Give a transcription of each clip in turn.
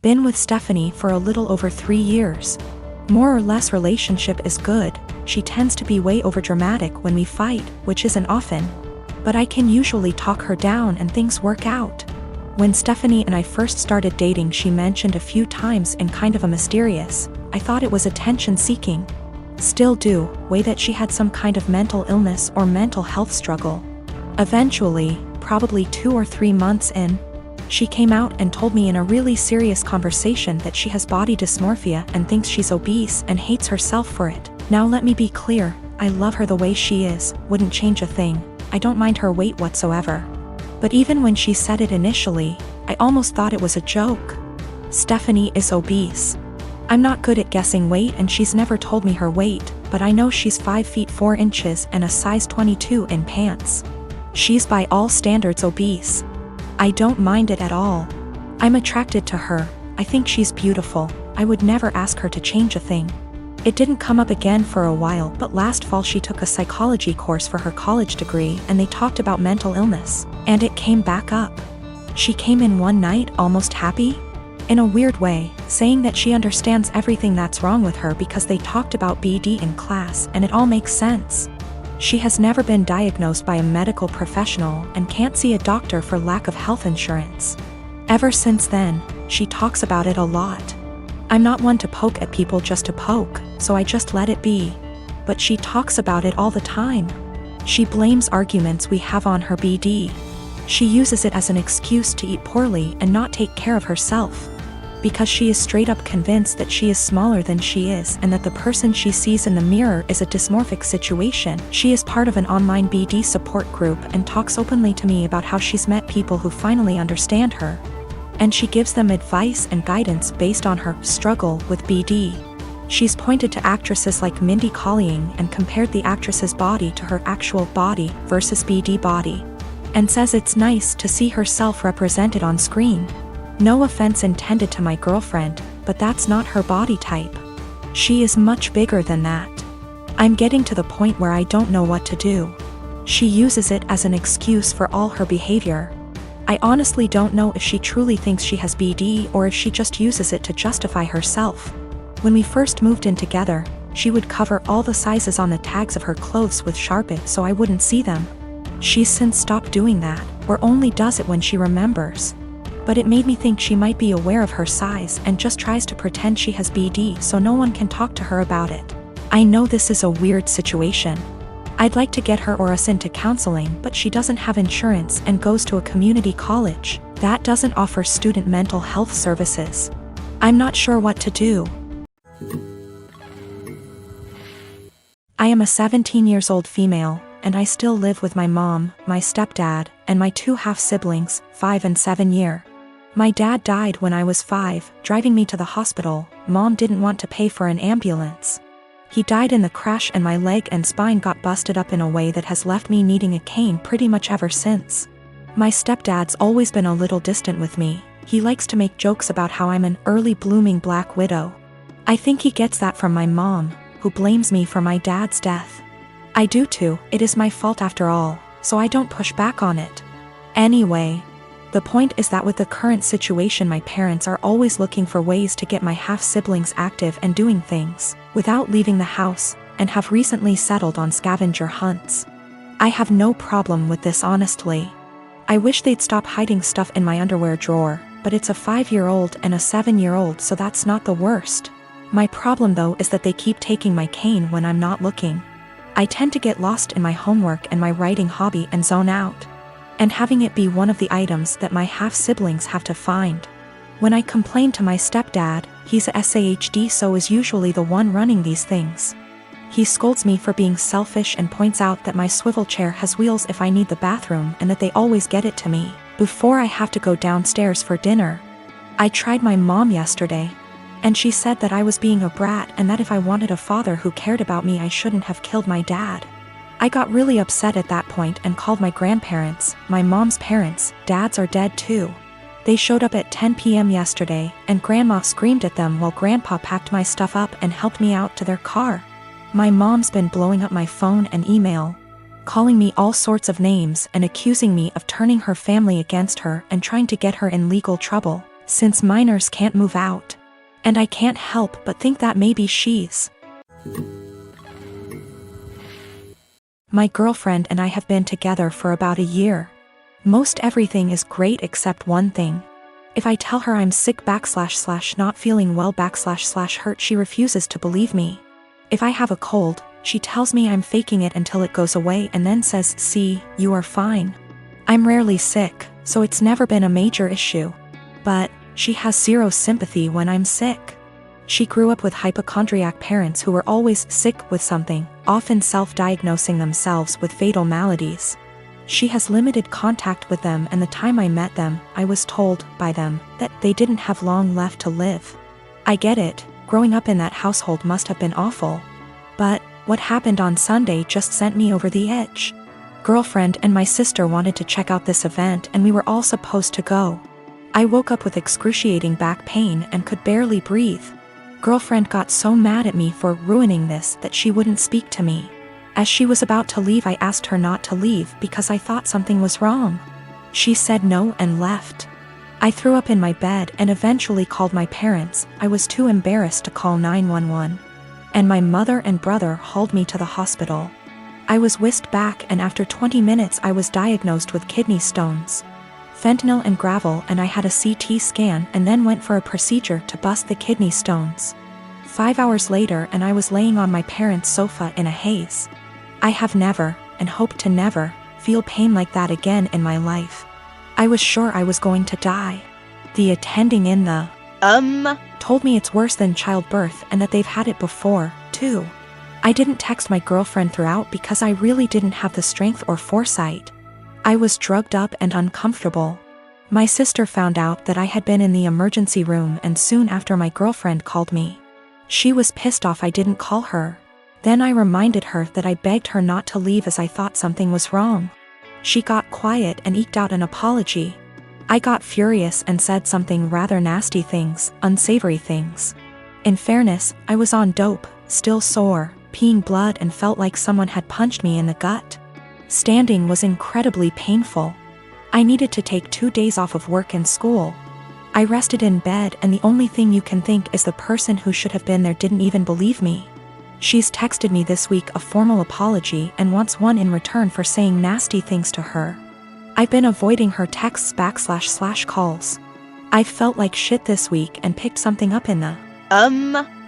Been with Stephanie for a little over 3 years. More or less relationship is good. She tends to be way overdramatic when we fight, which isn't often. But I can usually talk her down and things work out. When Stephanie and I first started dating, she mentioned a few times in kind of a mysterious, I thought it was attention-seeking. Still do, way that she had some kind of mental illness or mental health struggle. Eventually, probably 2 or 3 months in, she came out and told me in a really serious conversation that she has body dysmorphia and thinks she's obese and hates herself for it. Now let me be clear, I love her the way she is, wouldn't change a thing. I don't mind her weight whatsoever. But even when she said it initially, I almost thought it was a joke. Stephanie is obese. I'm not good at guessing weight and she's never told me her weight, but I know she's 5 feet 4 inches and a size 22 in pants. She's by all standards obese. I don't mind it at all. I'm attracted to her. I think she's beautiful. I would never ask her to change a thing. It didn't come up again for a while, but last fall she took a psychology course for her college degree and they talked about mental illness, and it came back up. She came in one night almost happy, in a weird way, saying that she understands everything that's wrong with her because they talked about BD in class and it all makes sense. She has never been diagnosed by a medical professional and can't see a doctor for lack of health insurance. Ever since then, she talks about it a lot. I'm not one to poke at people just to poke, so I just let it be. But she talks about it all the time. She blames arguments we have on her BD. She uses it as an excuse to eat poorly and not take care of herself. Because she is straight up convinced that she is smaller than she is and that the person she sees in the mirror is a dysmorphic situation. She is part of an online BD support group and talks openly to me about how she's met people who finally understand her. And she gives them advice and guidance based on her struggle with BD. She's pointed to actresses like Mindy Kaling and compared the actress's body to her actual body versus BD body. And says it's nice to see herself represented on screen. No offense intended to my girlfriend, but that's not her body type. She is much bigger than that. I'm getting to the point where I don't know what to do. She uses it as an excuse for all her behavior. I honestly don't know if she truly thinks she has BD or if she just uses it to justify herself. When we first moved in together, she would cover all the sizes on the tags of her clothes with Sharpie so I wouldn't see them. She's since stopped doing that, or only does it when she remembers. But it made me think she might be aware of her size and just tries to pretend she has BD so no one can talk to her about it. I know this is a weird situation. I'd like to get her or us into counseling, but she doesn't have insurance and goes to a community college that doesn't offer student mental health services. I'm not sure what to do. I am a 17-year-old female, and I still live with my mom, my stepdad, and my 2 half-siblings, 5 and 7 year. My dad died when I was 5, driving me to the hospital. Mom didn't want to pay for an ambulance. He died in the crash and my leg and spine got busted up in a way that has left me needing a cane pretty much ever since. My stepdad's always been a little distant with me. He likes to make jokes about how I'm an early blooming black widow. I think he gets that from my mom, who blames me for my dad's death. I do too, it is my fault after all, so I don't push back on it. Anyway, the point is that with the current situation my parents are always looking for ways to get my half-siblings active and doing things, without leaving the house, and have recently settled on scavenger hunts. I have no problem with this honestly. I wish they'd stop hiding stuff in my underwear drawer, but it's a 5-year-old and a 7-year-old so that's not the worst. My problem though is that they keep taking my cane when I'm not looking. I tend to get lost in my homework and my writing hobby and zone out. And having it be one of the items that my half-siblings have to find. When I complain to my stepdad, he's a SAHD so is usually the one running these things. He scolds me for being selfish and points out that my swivel chair has wheels if I need the bathroom and that they always get it to me before I have to go downstairs for dinner. I tried my mom yesterday, and she said that I was being a brat and that if I wanted a father who cared about me I shouldn't have killed my dad. I got really upset at that point and called my grandparents, my mom's parents. Dads are dead too. They showed up at 10 p.m. yesterday, and Grandma screamed at them while Grandpa packed my stuff up and helped me out to their car. My mom's been blowing up my phone and email, calling me all sorts of names and accusing me of turning her family against her and trying to get her in legal trouble, since minors can't move out. And I can't help but think that maybe she's. My girlfriend and I have been together for about a year. Most everything is great except one thing. If I tell her I'm sick / not feeling well / hurt, she refuses to believe me. If I have a cold, she tells me I'm faking it until it goes away and then says, "See, you are fine." I'm rarely sick, so it's never been a major issue. But she has zero sympathy when I'm sick. She grew up with hypochondriac parents who were always sick with something, often self-diagnosing themselves with fatal maladies. She has limited contact with them, and the time I met them, I was told by them that they didn't have long left to live. I get it, growing up in that household must have been awful. But what happened on Sunday just sent me over the edge. Girlfriend and my sister wanted to check out this event and we were all supposed to go. I woke up with excruciating back pain and could barely breathe. Girlfriend got so mad at me for ruining this that she wouldn't speak to me. As she was about to leave, I asked her not to leave because I thought something was wrong. She said no and left. I threw up in my bed and eventually called my parents. I was too embarrassed to call 911. And my mother and brother hauled me to the hospital. I was whisked back and after 20 minutes I was diagnosed with kidney stones. Fentanyl and gravel, and I had a CT scan and then went for a procedure to bust the kidney stones. 5 hours later and I was laying on my parents' sofa in a haze. I have never, and hope to never, feel pain like that again in my life. I was sure I was going to die. The attending in the told me it's worse than childbirth and that they've had it before, too. I didn't text my girlfriend throughout because I really didn't have the strength or foresight. I was drugged up and uncomfortable. My sister found out that I had been in the emergency room and soon after my girlfriend called me. She was pissed off I didn't call her. Then I reminded her that I begged her not to leave as I thought something was wrong. She got quiet and eked out an apology. I got furious and said something rather nasty things, unsavory things. In fairness, I was on dope, still sore, peeing blood and felt like someone had punched me in the gut. Standing was incredibly painful. I needed to take 2 days off of work and school. I rested in bed and the only thing you can think is the person who should have been there didn't even believe me. She's texted me this week a formal apology and wants one in return for saying nasty things to her. I've been avoiding her texts / calls. I felt like shit this week and picked something up in the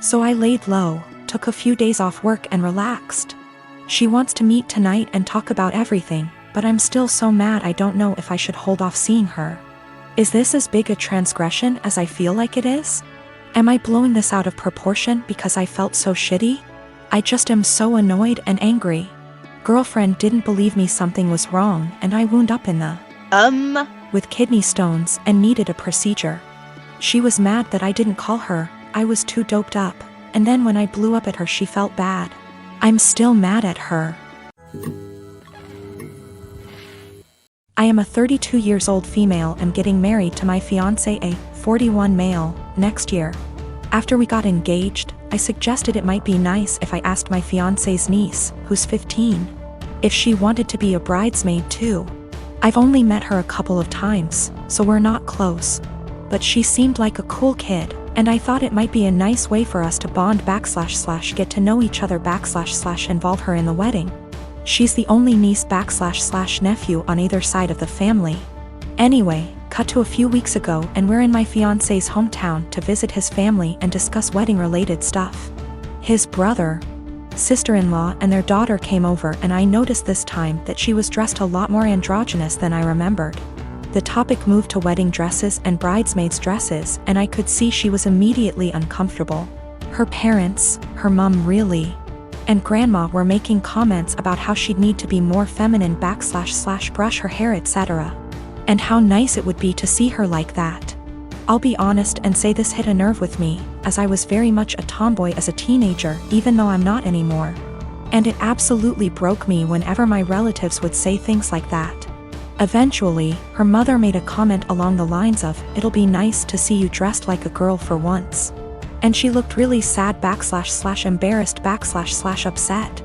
So I laid low, took a few days off work and relaxed. She wants to meet tonight and talk about everything, but I'm still so mad I don't know if I should hold off seeing her. Is this as big a transgression as I feel like it is? Am I blowing this out of proportion because I felt so shitty? I just am so annoyed and angry. Girlfriend didn't believe me something was wrong and I wound up in the with kidney stones and needed a procedure. She was mad that I didn't call her, I was too doped up, and then when I blew up at her she felt bad. I'm still mad at her. I am a 32 years old female and getting married to my fiancé, a 41 male, next year. After we got engaged, I suggested it might be nice if I asked my fiancé's niece, who's 15, if she wanted to be a bridesmaid too. I've only met her a couple of times, so we're not close. But she seemed like a cool kid, and I thought it might be a nice way for us to bond / get to know each other / involve her in the wedding. She's the only niece / nephew on either side of the family. Anyway, cut to a few weeks ago and we're in my fiancé's hometown to visit his family and discuss wedding-related stuff. His brother, sister-in-law and their daughter came over and I noticed this time that she was dressed a lot more androgynous than I remembered. The topic moved to wedding dresses and bridesmaids' dresses and I could see she was immediately uncomfortable. Her parents, her mom really, and grandma were making comments about how she'd need to be more feminine / brush her hair etc. And how nice it would be to see her like that. I'll be honest and say this hit a nerve with me, as I was very much a tomboy as a teenager even though I'm not anymore. And it absolutely broke me whenever my relatives would say things like that. Eventually, her mother made a comment along the lines of, "It'll be nice to see you dressed like a girl for once." And she looked really sad / embarrassed / upset.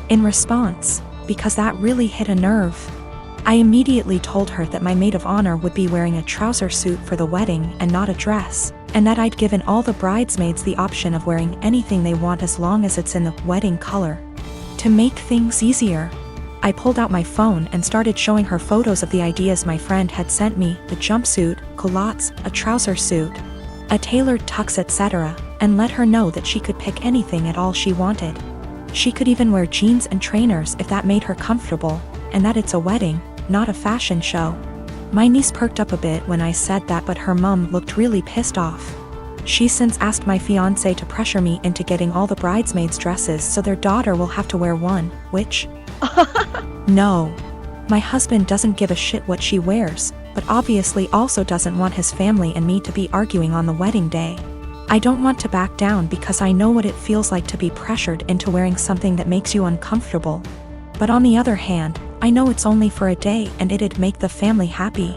In response, because that really hit a nerve, I immediately told her that my maid of honor would be wearing a trouser suit for the wedding and not a dress, and that I'd given all the bridesmaids the option of wearing anything they want as long as it's in the wedding color. To make things easier, I pulled out my phone and started showing her photos of the ideas my friend had sent me: the jumpsuit, culottes, a trouser suit, a tailored tux, etc., and let her know that she could pick anything at all she wanted. She could even wear jeans and trainers if that made her comfortable, and that it's a wedding, not a fashion show. My niece perked up a bit when I said that, but her mum looked really pissed off. She's since asked my fiancé to pressure me into getting all the bridesmaids' dresses so their daughter will have to wear one, which... No. My husband doesn't give a shit what she wears, but obviously also doesn't want his family and me to be arguing on the wedding day. I don't want to back down because I know what it feels like to be pressured into wearing something that makes you uncomfortable. But on the other hand, I know it's only for a day and it'd make the family happy.